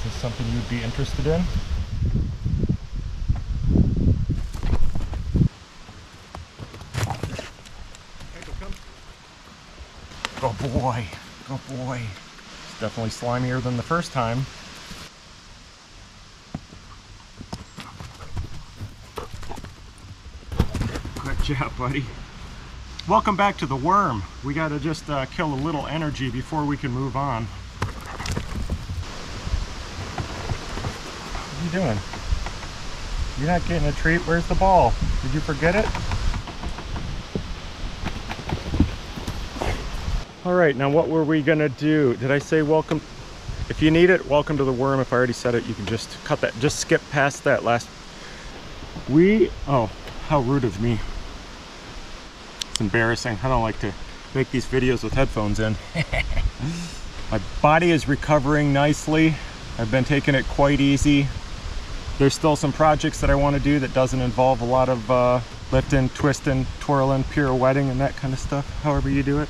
this something you'd be interested in? Oh boy, oh boy. It's definitely slimier than the first time. Good job, buddy. Welcome back to the worm. We gotta just kill a little energy before we can move on. What are you doing? You're not getting a treat. Where's the ball? Did you forget it? All right, now what were we gonna do? Did I say welcome? If you need it, welcome to the worm. If I already said it, you can just cut that, just skip past that last. Oh, how rude of me. It's embarrassing. I don't like to make these videos with headphones in. My body is recovering nicely. I've been taking it quite easy. There's still some projects that I want to do that doesn't involve a lot of lifting, twisting, twirling, pirouetting, and that kind of stuff, however you do it.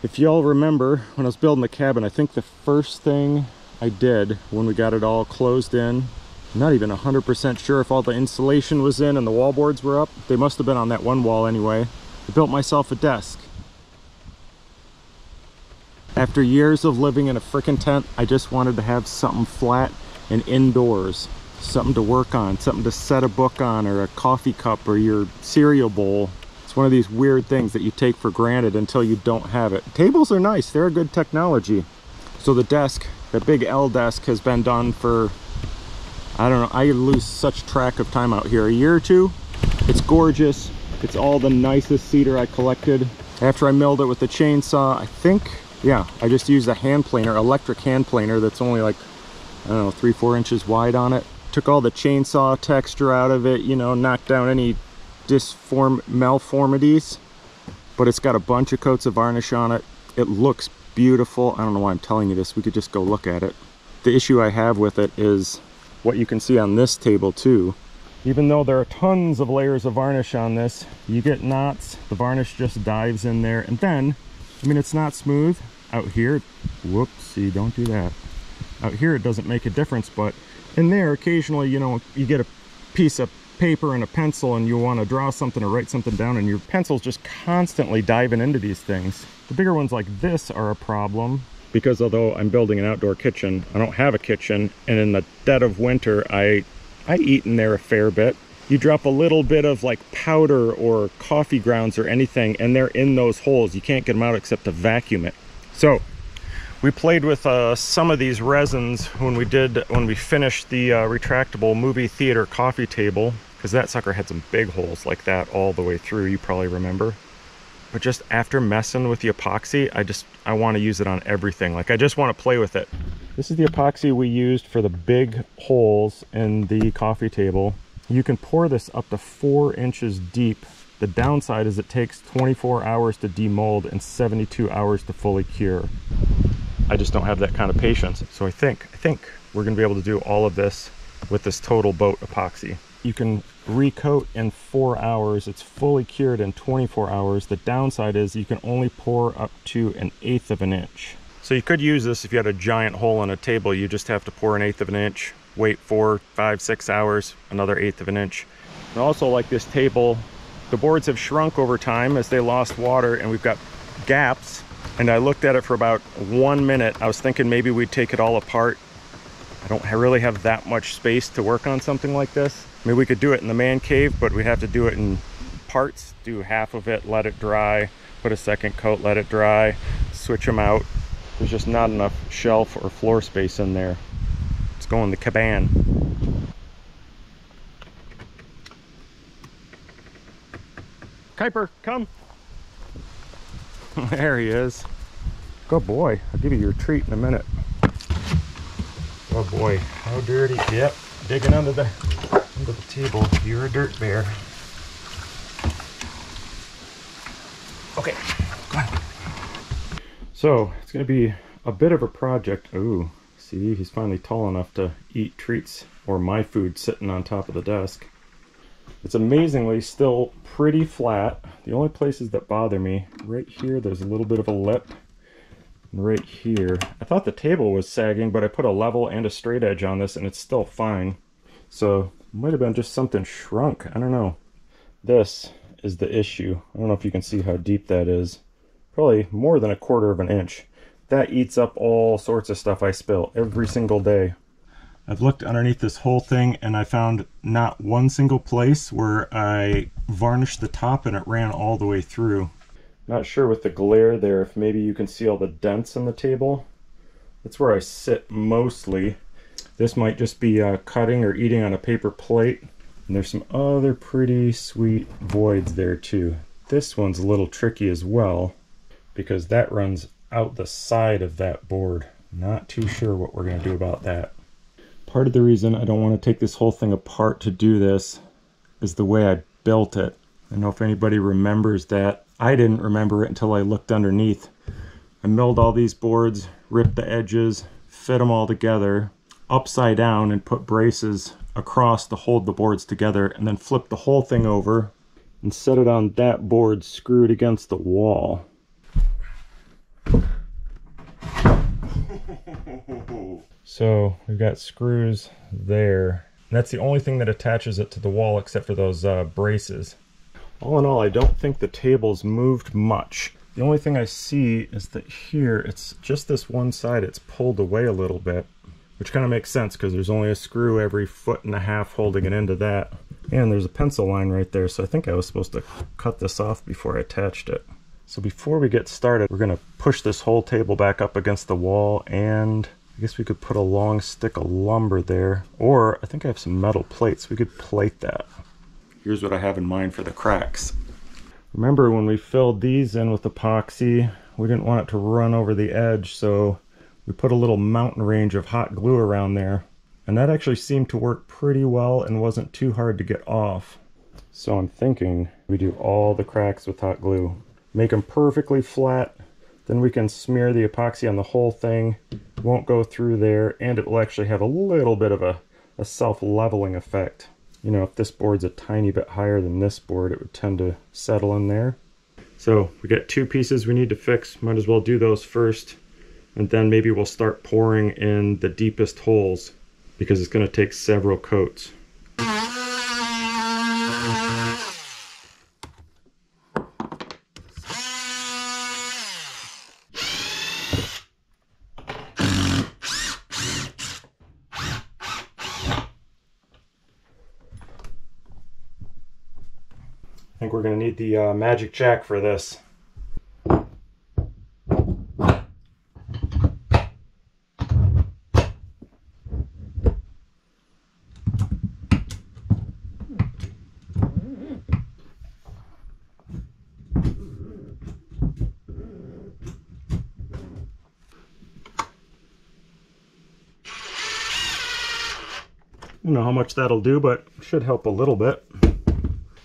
If y'all remember, when I was building the cabin, I think the first thing I did when we got it all closed in, I'm not even 100% sure if all the insulation was in and the wallboards were up. They must have been on that one wall anyway. I built myself a desk. After years of living in a frickin' tent, I just wanted to have something flat and indoors. Something to work on, something to set a book on, or a coffee cup, or your cereal bowl. It's one of these weird things that you take for granted until you don't have it. Tables are nice, they're a good technology. So the desk, that big L desk, has been done for, I don't know, I lose such track of time out here. A year or two. It's gorgeous. It's all the nicest cedar I collected. After I milled it with the chainsaw, I think, yeah, I just used a hand planer, electric hand planer that's only like, I don't know, 3-4 inches wide on it. Took all the chainsaw texture out of it, you know, knocked down any malformities, but it's got a bunch of coats of varnish on it. It looks beautiful. I don't know why I'm telling you this. We could just go look at it. The issue I have with it is what you can see on this table too. Even though there are tons of layers of varnish on this, you get knots. The varnish just dives in there, and then, I mean, it's not smooth out here. Whoopsie, don't do that. Out here it doesn't make a difference, but in there occasionally, you know, you get a piece of paper and a pencil and you want to draw something or write something down, and your pencil's just constantly diving into these things. The bigger ones like this are a problem because although I'm building an outdoor kitchen, I don't have a kitchen, and in the dead of winter I eat in there a fair bit. You drop a little bit of like powder or coffee grounds or anything and they're in those holes. You can't get them out except to vacuum it. So we played with some of these resins when we finished the retractable movie theater coffee table, because that sucker had some big holes like that all the way through, you probably remember. But just after messing with the epoxy, I want to use it on everything. Like, I just want to play with it. This is the epoxy we used for the big holes in the coffee table. You can pour this up to 4 inches deep. The downside is it takes 24 hours to demold and 72 hours to fully cure. I just don't have that kind of patience. So I think we're gonna be able to do all of this with this Total Boat epoxy. You can recoat in 4 hours. It's fully cured in 24 hours. The downside is you can only pour up to 1/8 of an inch. So you could use this if you had a giant hole in a table. You just have to pour 1/8 of an inch, wait 4, 5, 6 hours, another 1/8 of an inch. And also, like this table, the boards have shrunk over time as they lost water, and we've got gaps. And I looked at it for about 1 minute. I was thinking maybe we'd take it all apart. I don't really have that much space to work on something like this. I mean, we could do it in the man cave, but we'd have to do it in parts. Do half of it, let it dry, put a second coat, let it dry, switch them out. There's just not enough shelf or floor space in there. Let's go in the cabin. Kuiper, come. There he is. Good boy. I'll give you your treat in a minute. Oh boy, how dirty. Yep, digging under the table. You're a dirt bear. Okay, go ahead. So it's gonna be a bit of a project. Ooh, see, he's finally tall enough to eat treats or my food sitting on top of the desk. It's amazingly still pretty flat. The only places that bother me, right here, there's a little bit of a lip. And right here, I thought the table was sagging, but I put a level and a straight edge on this and it's still fine. So it might have been just something shrunk. I don't know. This is the issue. I don't know if you can see how deep that is. Probably more than 1/4 of an inch. That eats up all sorts of stuff I spill every single day. I've looked underneath this whole thing and I found not one single place where I varnished the top and it ran all the way through. Not sure with the glare there if maybe you can see all the dents in the table. That's where I sit mostly. This might just be cutting or eating on a paper plate. And there's some other pretty sweet voids there too. This one's a little tricky as well because that runs out the side of that board. Not too sure what we're going to do about that. Part of the reason I don't want to take this whole thing apart to do this is the way I built it. I don't know if anybody remembers that. I didn't remember it until I looked underneath. I milled all these boards, ripped the edges, fit them all together upside down and put braces across to hold the boards together, and then flipped the whole thing over and set it on that board screwed against the wall. So we've got screws there. And that's the only thing that attaches it to the wall except for those braces. All in all, I don't think the table's moved much. The only thing I see is that here, it's just this one side, it's pulled away a little bit, which kind of makes sense because there's only a screw every 1.5 feet holding it into that. And there's a pencil line right there, so I think I was supposed to cut this off before I attached it. So before we get started, we're gonna push this whole table back up against the wall, and I guess we could put a long stick of lumber there, or I think I have some metal plates. We could plate that. Here's what I have in mind for the cracks. Remember when we filled these in with epoxy, we didn't want it to run over the edge, so we put a little mountain range of hot glue around there. And that actually seemed to work pretty well and wasn't too hard to get off. So I'm thinking we do all the cracks with hot glue. Make them perfectly flat, then we can smear the epoxy on the whole thing. It won't go through there, and it will actually have a little bit of a self-leveling effect. You know, if this board's a tiny bit higher than this board, it would tend to settle in there. So we got 2 pieces we need to fix. Might as well do those first, and then maybe we'll start pouring in the deepest holes because it's going to take several coats. I think we're going to need the magic jack for this. I don't know how much that'll do, but should help a little bit.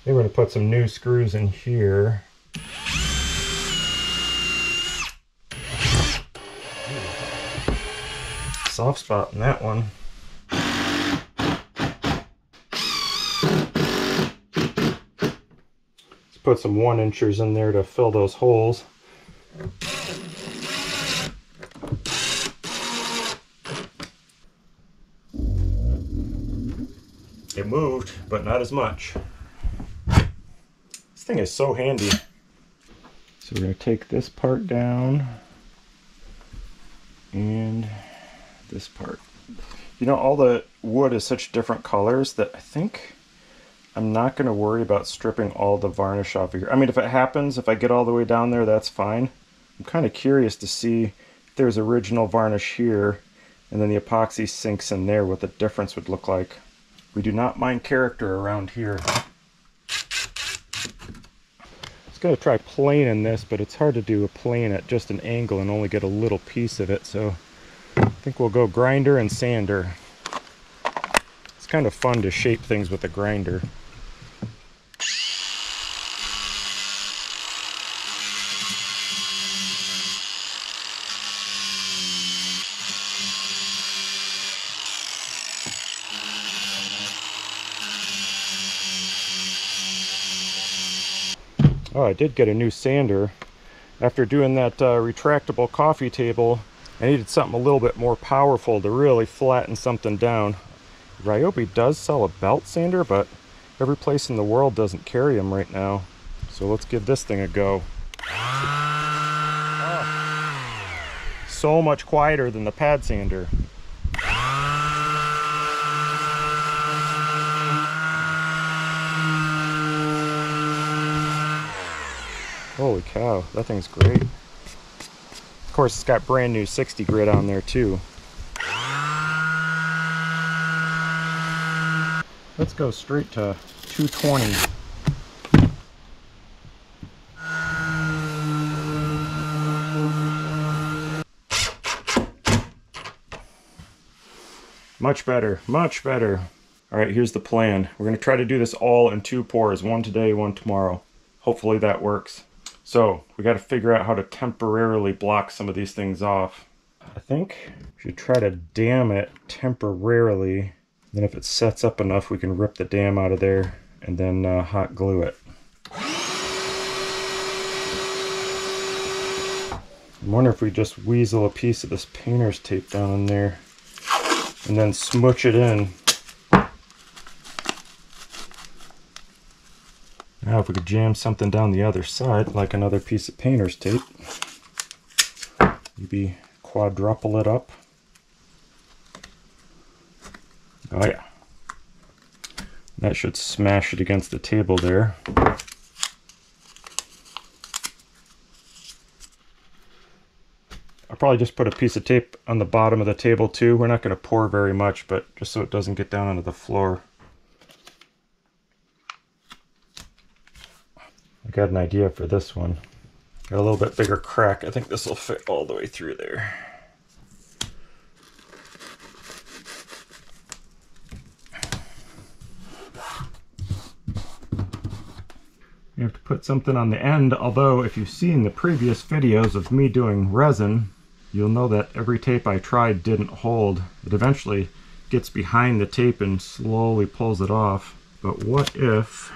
We're going to put some new screws in here. Soft spot in that one. Let's put some 1-inchers in there to fill those holes. It moved, but not as much. This thing is so handy. So we're going to take this part down and this part. You know, all the wood is such different colors that I think I'm not going to worry about stripping all the varnish off of here. I mean, if it happens, if I get all the way down there, that's fine. I'm kind of curious to see if there's original varnish here and then the epoxy sinks in there, what the difference would look like. We do not mind character around here. I was going to try planing this, but it's hard to do a plane at just an angle and only get a little piece of it, so I think we'll go grinder and sander. It's kind of fun to shape things with a grinder. Oh, I did get a new sander. After doing that retractable coffee table, I needed something a little bit more powerful to really flatten something down. Ryobi does sell a belt sander, but every place in the world doesn't carry them right now. So let's give this thing a go. Oh, so much quieter than the pad sander. Holy cow, that thing's great. Of course, it's got brand new 60 grit on there too. Let's go straight to 220. Much better, much better. All right, here's the plan. We're gonna try to do this all in 2 pours, one today, one tomorrow. Hopefully that works. So we got to figure out how to temporarily block some of these things off. I think we should try to dam it temporarily. Then if it sets up enough, we can rip the dam out of there and then hot glue it. I wonder if we just weasel a piece of this painter's tape down in there and then smooch it in. Now if we could jam something down the other side, like another piece of painter's tape, maybe quadruple it up. Oh yeah. That should smash it against the table there. I'll probably just put a piece of tape on the bottom of the table too. We're not going to pour very much, but just so it doesn't get down onto the floor. I got an idea for this one. Got a little bit bigger crack. I think this will fit all the way through there. You have to put something on the end, although if you've seen the previous videos of me doing resin, you'll know that every tape I tried didn't hold. It eventually gets behind the tape and slowly pulls it off. But what if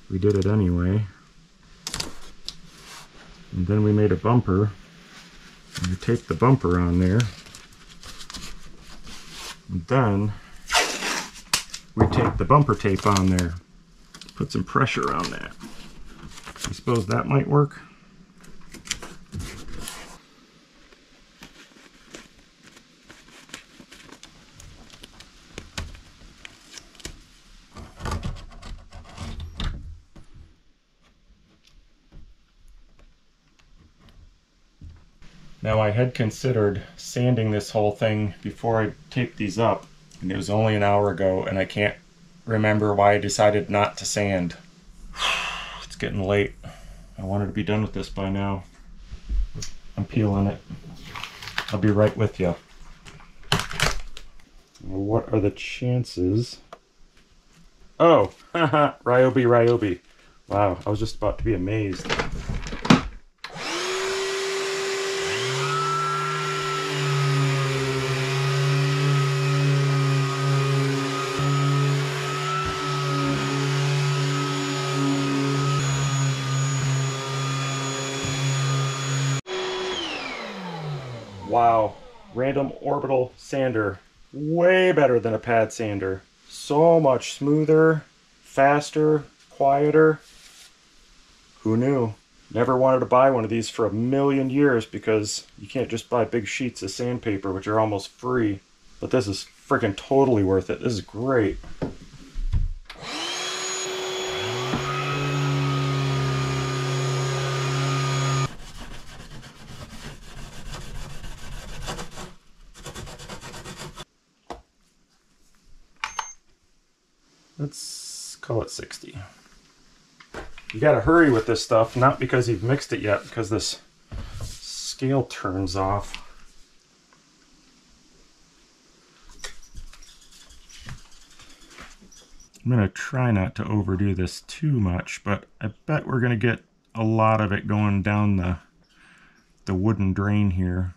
we did it anyway, and then we made a bumper, and we tape the bumper on there, and then we tape the bumper tape on there, put some pressure on that. I suppose that might work. Now I had considered sanding this whole thing before I taped these up, and it was only an hour ago, and I can't remember why I decided not to sand. It's getting late. I wanted to be done with this by now. I'm peeling it. I'll be right with you. What are the chances? Oh, haha, Ryobi, Ryobi. Wow, I was just about to be amazed. Wow, random orbital sander, way better than a pad sander. So much smoother, faster, quieter. Who knew? Never wanted to buy one of these for a million years because you can't just buy big sheets of sandpaper, which are almost free. But this is freaking totally worth it. This is great. Let's call it 60. You gotta hurry with this stuff, not because you've mixed it yet, because this scale turns off. I'm gonna try not to overdo this too much, but I bet we're gonna get a lot of it going down the wooden drain here.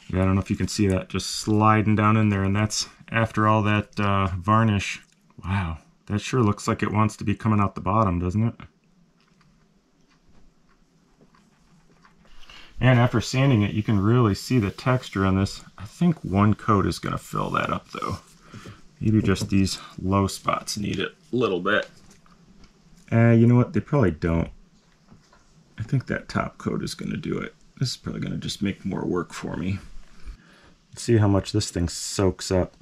Yeah, I don't know if you can see that just sliding down in there, and that's after all that varnish. Wow, that sure looks like it wants to be coming out the bottom, doesn't it? And after sanding it, you can really see the texture on this. I think one coat is going to fill that up though. Maybe just these low spots need it a little bit. You know what? They probably don't. I think that top coat is going to do it. This is probably going to just make more work for me. Let's see how much this thing soaks up.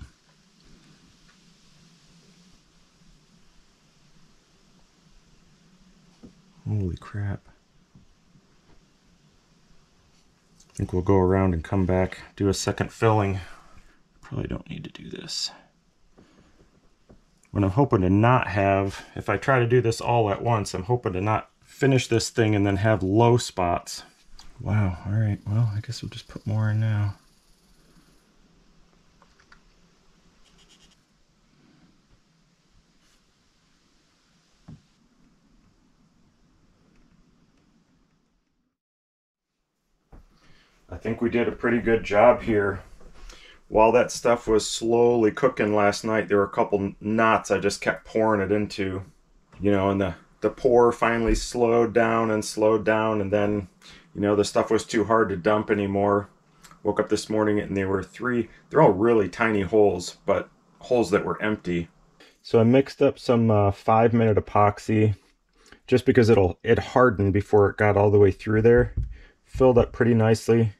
Holy crap. I think we'll go around and come back, do a second filling. Probably don't need to do this. What I'm hoping to not have, if I try to do this all at once, I'm hoping to not finish this thing and then have low spots. Wow, all right, well, I guess we'll just put more in now. I think we did a pretty good job here. While that stuff was slowly cooking last night, there were a couple knots I just kept pouring it into. You know, and the pour finally slowed down, and then, you know, the stuff was too hard to dump anymore. Woke up this morning and they're all really tiny holes, but holes that were empty. So I mixed up some 5-minute epoxy, just because it hardened before it got all the way through there. Filled up pretty nicely.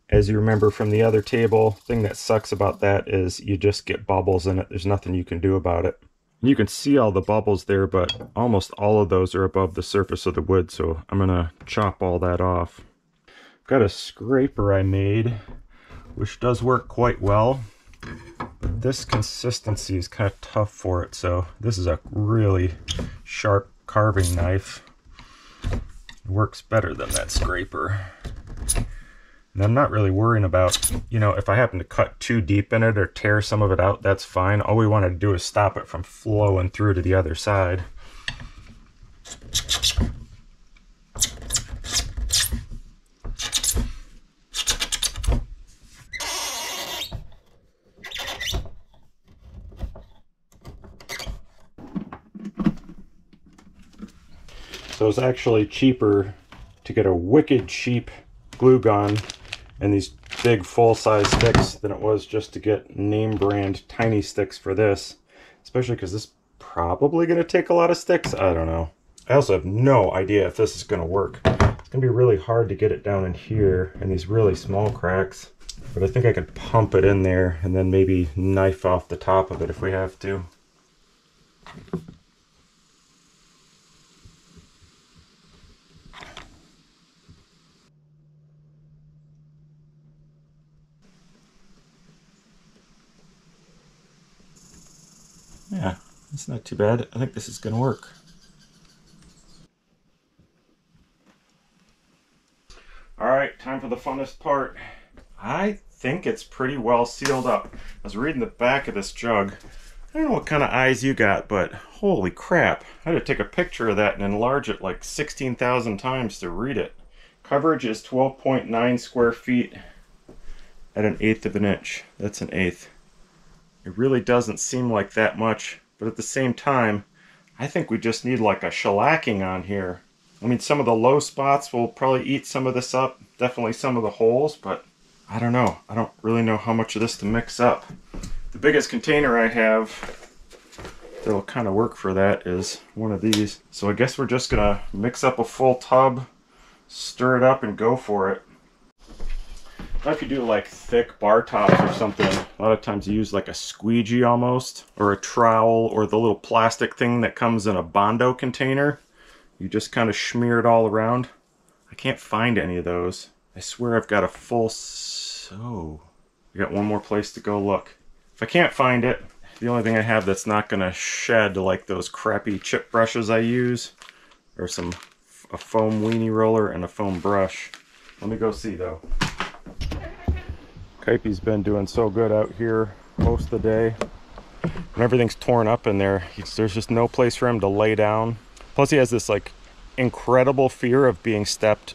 As you remember from the other table, thing that sucks about that is you just get bubbles in it. There's nothing you can do about it. You can see all the bubbles there, but almost all of those are above the surface of the wood, so I'm gonna chop all that off. Got a scraper I made, which does work quite well, but this consistency is kind of tough for it, so this is a really sharp carving knife. It works better than that scraper. And I'm not really worrying about, you know, if I happen to cut too deep in it or tear some of it out, that's fine. All we want to do is stop it from flowing through to the other side. So it's actually cheaper to get a wicked cheap glue gun and these big full-size sticks than it was just to get name brand tiny sticks for this, especially because this is probably going to take a lot of sticks. I don't know. I also have no idea if this is going to work. It's going to be really hard to get it down in here in these really small cracks, but I think I could pump it in there and then maybe knife off the top of it if we have to. Yeah, it's not too bad. I think this is going to work. All right, time for the funnest part. I think it's pretty well sealed up. I was reading the back of this jug. I don't know what kind of eyes you got, but holy crap. I had to take a picture of that and enlarge it like 16,000 times to read it. Coverage is 12.9 square feet at 1/8 of an inch. That's 1/8. It really doesn't seem like that much, but at the same time, I think we just need like a shellacking on here. I mean, some of the low spots will probably eat some of this up, definitely some of the holes, but I don't know. I don't really know how much of this to mix up. The biggest container I have that'll kind of work for that is one of these. So I guess we're just gonna mix up a full tub, stir it up, and go for it. Now if you do like thick bar tops or something, a lot of times you use like a squeegee almost, or a trowel, or the little plastic thing that comes in a Bondo container. You just kind of smear it all around. I can't find any of those. I swear I've got a full... So... I got one more place to go look. If I can't find it, the only thing I have that's not going to shed like those crappy chip brushes I use, or a foam weenie roller and a foam brush. Let me go see though. Kaipi's been doing so good out here most of the day. When everything's torn up in there, there's just no place for him to lay down. Plus he has this like incredible fear of being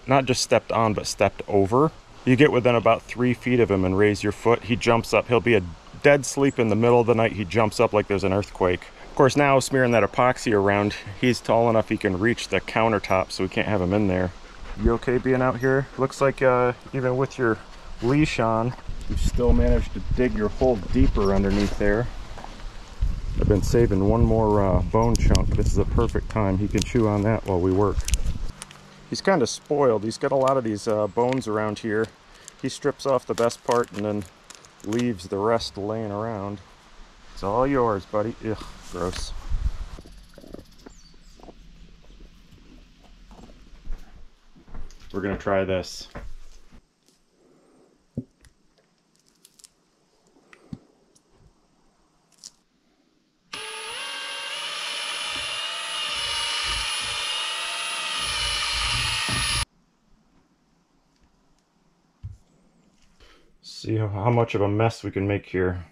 not just stepped on, but stepped over. You get within about 3 feet of him and raise your foot, he jumps up. He'll be a dead sleep in the middle of the night, he jumps up like there's an earthquake. Of course now smearing that epoxy around, he's tall enough he can reach the countertop, so we can't have him in there. You okay being out here? Looks like even with your leash on, you've still managed to dig your hole deeper underneath there. I've been saving one more bone chunk. This is a perfect time. He can chew on that while we work. He's kind of spoiled. He's got a lot of these bones around here. He strips off the best part and then leaves the rest laying around. It's all yours, buddy. Ugh, gross. We're gonna try this. See how much of a mess we can make here.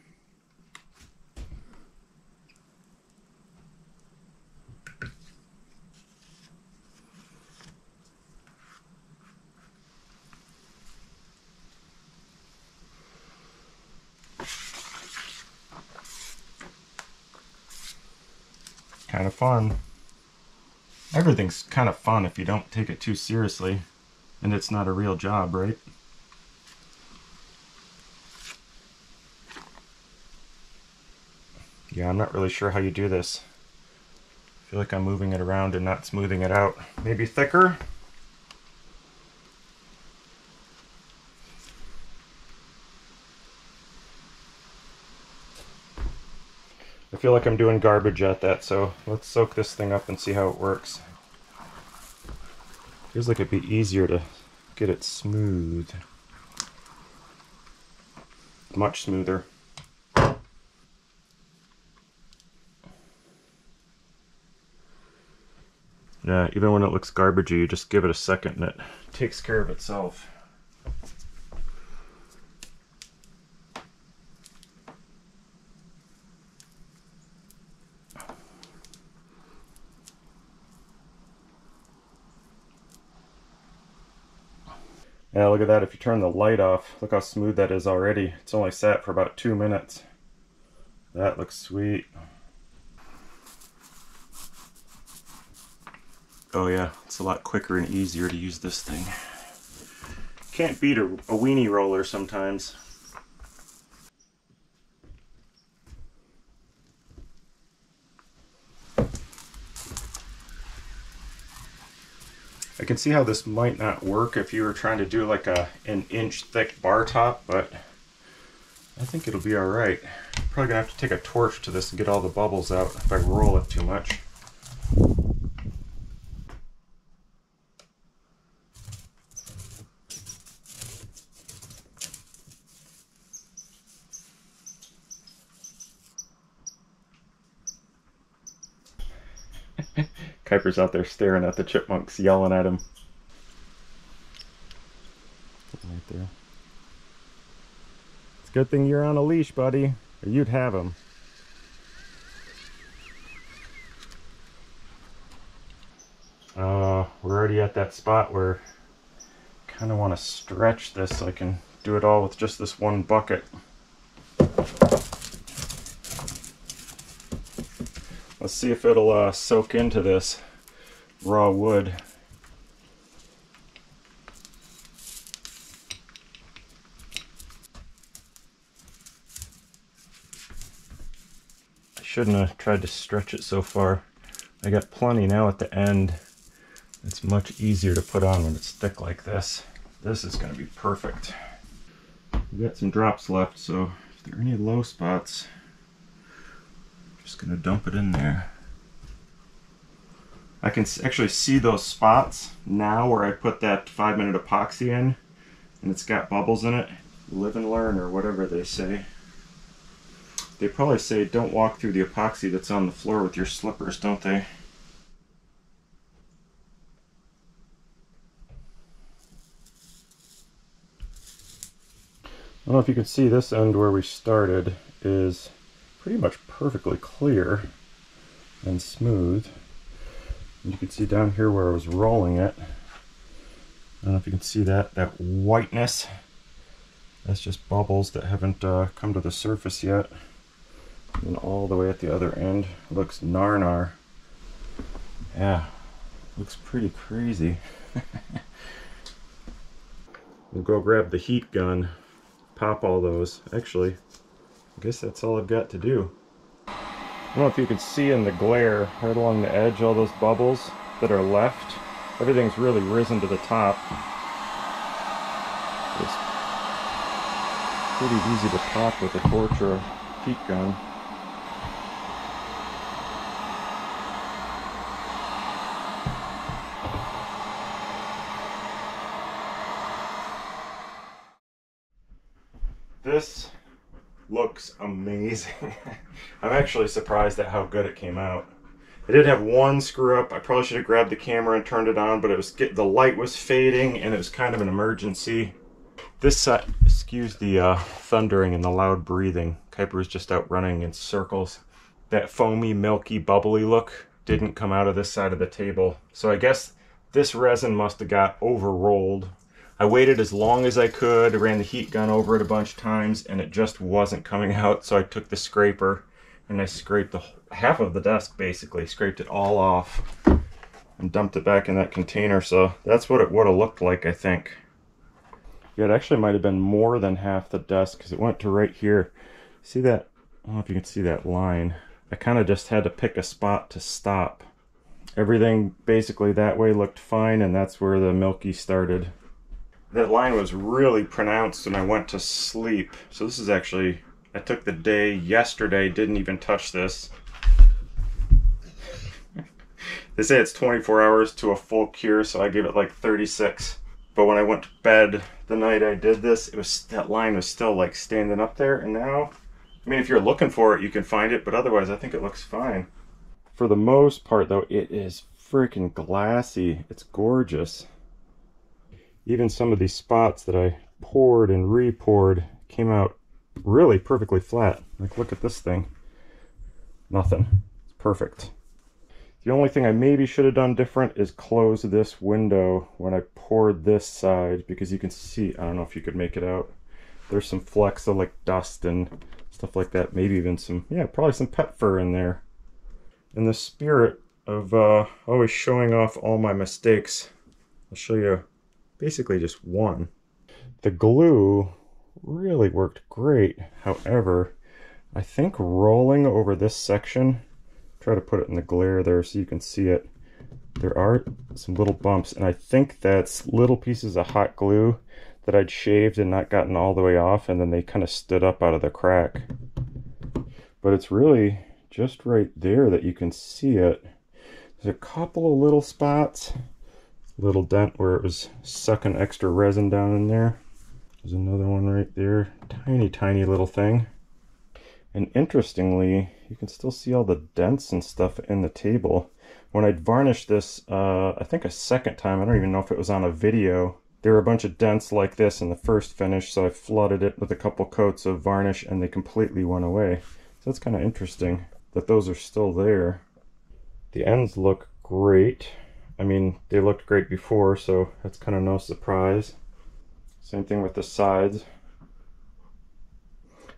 Kind of fun. Everything's kind of fun if you don't take it too seriously and it's not a real job, right? Yeah, I'm not really sure how you do this. I feel like I'm moving it around and not smoothing it out. Maybe thicker? I feel like I'm doing garbage at that, so let's soak this thing up and see how it works. Feels like it'd be easier to get it smooth. Much smoother. Yeah, even when it looks garbagey, you just give it a second and it takes care of itself. Yeah, look at that. If you turn the light off, look how smooth that is already. It's only sat for about 2 minutes. That looks sweet. Oh yeah, it's a lot quicker and easier to use this thing. Can't beat a weenie roller sometimes. I can see how this might not work if you were trying to do like an inch thick bar top, but I think it'll be alright. Probably gonna have to take a torch to this and get all the bubbles out if I roll it too much. Kuiper's out there staring at the chipmunks, yelling at him. Right there. It's a good thing you're on a leash, buddy, or you'd have him. We're already at that spot where I kind of want to stretch this so I can do it all with just this one bucket. Let's see if it'll soak into this raw wood. I shouldn't have tried to stretch it so far. I got plenty now at the end. It's much easier to put on when it's thick like this. This is going to be perfect. We got some drops left, so if there are any low spots, I'm just going to dump it in there. I can actually see those spots now where I put that 5-minute epoxy in and it's got bubbles in it. Live and learn, or whatever they say. They probably say don't walk through the epoxy that's on the floor with your slippers, don't they? I don't know if you can see this end where we started is pretty much perfectly clear and smooth. And you can see down here where I was rolling it. I don't know if you can see that whiteness. That's just bubbles that haven't come to the surface yet. And all the way at the other end looks nar. Yeah, looks pretty crazy. We'll go grab the heat gun, pop all those. Actually, I guess that's all I've got to do. I don't know if you can see in the glare right along the edge all those bubbles that are left. Everything's really risen to the top. It's pretty easy to pop with a torch or a heat gun. This looks amazing. I'm actually surprised at how good it came out. I did have one screw up. I probably should have grabbed the camera and turned it on, but it was the light was fading and it was kind of an emergency. This side, excuse the thundering and the loud breathing. Kuiper was just out running in circles. That foamy, milky, bubbly look didn't come out of this side of the table. So I guess this resin must have got over-rolled. I waited as long as I could, ran the heat gun over it a bunch of times, and it just wasn't coming out. So I took the scraper and I scraped half of the desk, basically. Scraped it all off and dumped it back in that container. So that's what it would have looked like, I think. Yeah, it actually might have been more than half the desk because it went to right here. See that? I don't know if you can see that line. I kind of just had to pick a spot to stop. Everything basically that way looked fine, and that's where the milky started. That line was really pronounced when I went to sleep. So this is actually, I took the day yesterday, didn't even touch this. They say it's 24 hours to a full cure, so I gave it like 36. But when I went to bed the night I did this, that line was still like standing up there, and now, I mean, if you're looking for it, you can find it, but otherwise I think it looks fine. For the most part though, it is freaking glassy. It's gorgeous. Even some of these spots that I poured and re-poured came out really perfectly flat. Like, look at this thing. Nothing. It's perfect. The only thing I maybe should have done different is close this window when I poured this side, because you can see, I don't know if you could make it out, there's some flecks of like dust and stuff like that. Maybe even some, yeah, probably some pet fur in there. In the spirit of always showing off all my mistakes, I'll show you basically just one. The glue really worked great. However, I think rolling over this section, try to put it in the glare there so you can see it, there are some little bumps, and I think that's little pieces of hot glue that I'd shaved and not gotten all the way off, and then they kind of stood up out of the crack. But it's really just right there that you can see it. There's a couple of little spots, little dent where it was sucking extra resin down in there. There's another one right there, tiny little thing. And interestingly, you can still see all the dents and stuff in the table. When I'd varnished this, I think a second time, I don't even know if it was on a video, there were a bunch of dents like this in the first finish, so I flooded it with a couple coats of varnish and they completely went away. So that's kind of interesting that those are still there. The ends look great. I mean, they looked great before, so that's kind of no surprise. Same thing with the sides.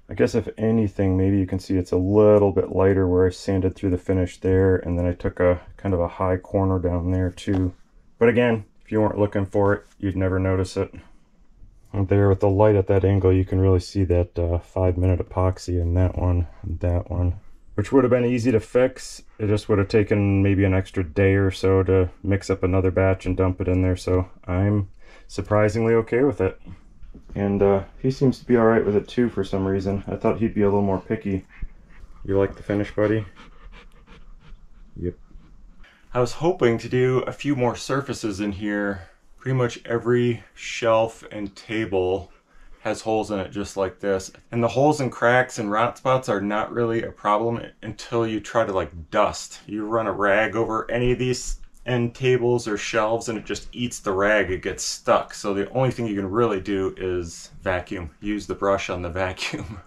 I guess if anything, maybe you can see it's a little bit lighter where I sanded through the finish there, and then I took a kind of a high corner down there too. But again, if you weren't looking for it, you'd never notice it. And there with the light at that angle, you can really see that 5-minute epoxy in that one and that one, which would have been easy to fix. It just would have taken maybe an extra day or so to mix up another batch and dump it in there. So I'm surprisingly okay with it. And he seems to be alright with it too for some reason. I thought he'd be a little more picky. You like the finish, buddy? Yep. I was hoping to do a few more surfaces in here. Pretty much every shelf and table has holes in it just like this. And the holes and cracks and rot spots are not really a problem until you try to like dust. You run a rag over any of these end tables or shelves and it just eats the rag, it gets stuck. So the only thing you can really do is vacuum. Use the brush on the vacuum.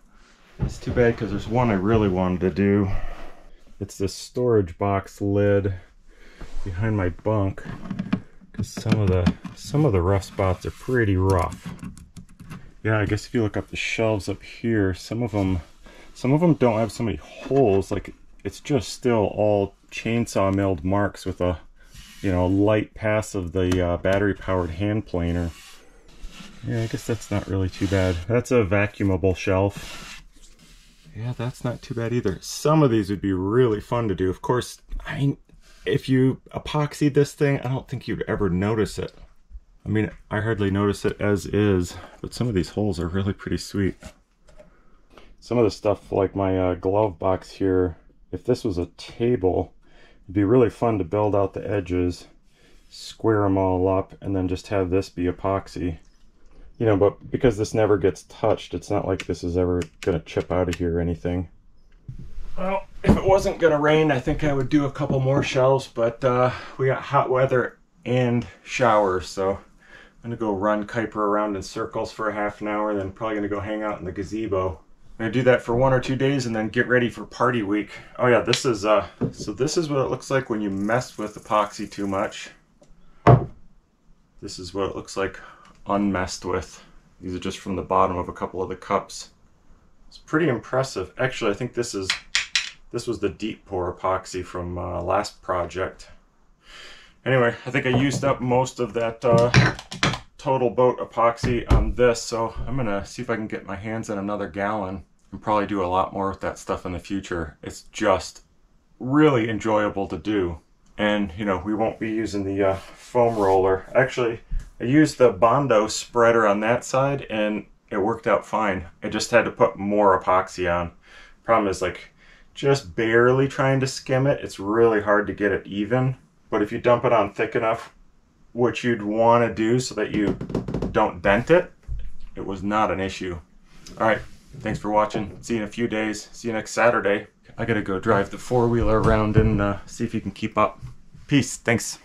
It's too bad because there's one I really wanted to do. It's this storage box lid behind my bunk, because some of the rough spots are pretty rough. Yeah, I guess if you look up the shelves up here, some of them don't have so many holes. Like, it's just still all chainsaw milled marks with a, you know, light pass of the battery powered hand planer. Yeah, I guess that's not really too bad. That's a vacuumable shelf. Yeah, that's not too bad either. Some of these would be really fun to do. Of course, I mean, if you epoxied this thing, I don't think you'd ever notice it. I mean, I hardly notice it as is, but some of these holes are really pretty sweet. Some of the stuff, like my glove box here, if this was a table, it'd be really fun to build out the edges, square them all up, and then just have this be epoxy. You know, but because this never gets touched, it's not like this is ever going to chip out of here or anything. Well, if it wasn't going to rain, I think I would do a couple more shelves, but we got hot weather and showers, so I'm going to go run Kuiper around in circles for a half an hour, then probably going to go hang out in the gazebo. I'm going to do that for 1 or 2 days and then get ready for party week. Oh yeah, this is, so this is what it looks like when you mess with epoxy too much. This is what it looks like unmessed with. These are just from the bottom of a couple of the cups. It's pretty impressive. Actually, I think this was the deep pour epoxy from last project. Anyway, I think I used up most of that total boat epoxy on this, so I'm gonna see if I can get my hands on another gallon and probably do a lot more with that stuff in the future. It's just really enjoyable to do. And you know, we won't be using the foam roller. Actually, I used the Bondo spreader on that side and it worked out fine. I just had to put more epoxy on. Problem is, like, just barely trying to skim it. It's really hard to get it even. But if you dump it on thick enough, which you'd want to do so that you don't dent it, it was not an issue. All right, thanks for watching. See you in a few days. See you next Saturday. I gotta go drive the four-wheeler around and see if you can keep up. Peace. Thanks.